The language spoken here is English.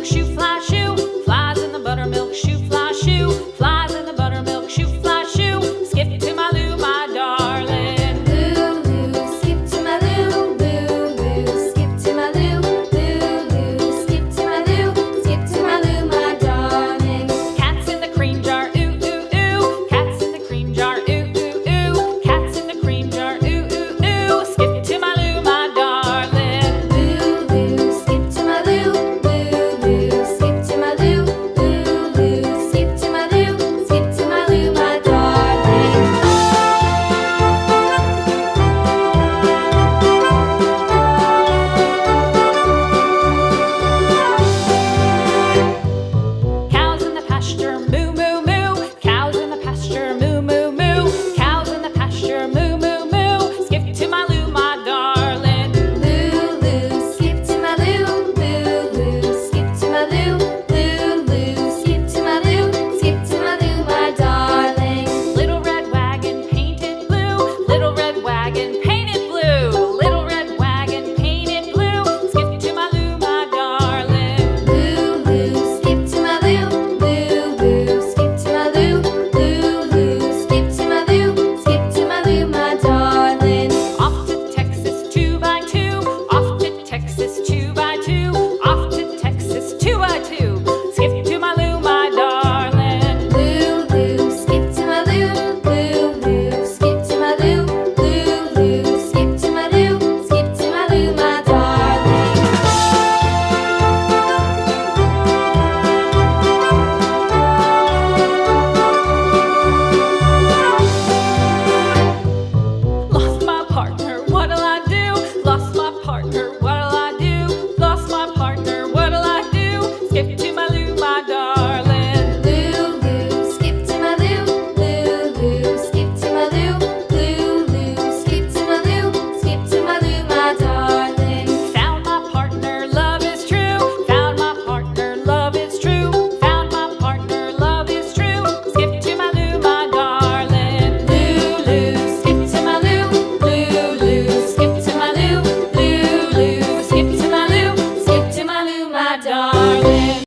buttermilk shoe, fly shoe. Flies in the buttermilk shoe, fly shoe. Flies in the buttermilk shoe, fly shoe. Skip to my Lou, my darling. Lou, skip to my Lou, Lou, skip to my Lou, Lou, skip to my Lou, skip to my Lou, my darling. Cats in the cream jar, ooh, ooh, ooh. Cats in the cream jar, ooh, ooh, ooh. Cats in the cream jar, ooh, ooh, ooh. Skip to my Lou, my darling. Lou, skip to my Lou, Lou, skip to my Lou, Lou, skip to my Lou, skip to my Lou, my darling. Cows in the pasture, moo, moo, moo. Cows in the pasture, moo, moo, moo. Cows in the pasture, moo, moo, moo. Skip to my Lou, my darling. Lou, skip to my Lou, Lou, skip to my Lou, Lou, skip to my Lou, skip to my Lou, my darling. Little red wagon painted blue. Little red wagon painted blue. Little red wagon painted blue. Skip to my Lou, my darling. Lou, skip to my Lou, Lou, skip to my Lou, Lou, skip to my Lou, skip to my Lou, my darling. Off to Texas 2x2. Off to Texas 2x2. Off to Texas 2x2. Skip to my Lou, my darling. Lou, skip to my Lou, Lou, skip to my Lou, Lou, skip to my Lou, skip to my Lou, my darling. Lost my partner, what'll I do? Lost my partner, what'll I do? Lost my partner, what'll I do? Skip to my Lou, my darling. Lou, skip to my Lou, Lou, skip to my Lou, Lou, skip to my Lou, skip to my Lou, my darling. Found my partner, love is true. Found my partner, love is true. Found my partner, love is true. Skip to my Lou, my darling. Lou, skip to my Lou, Lou, skip to my Lou, Lou, skip to my Lou, skip to my Lou, my darling.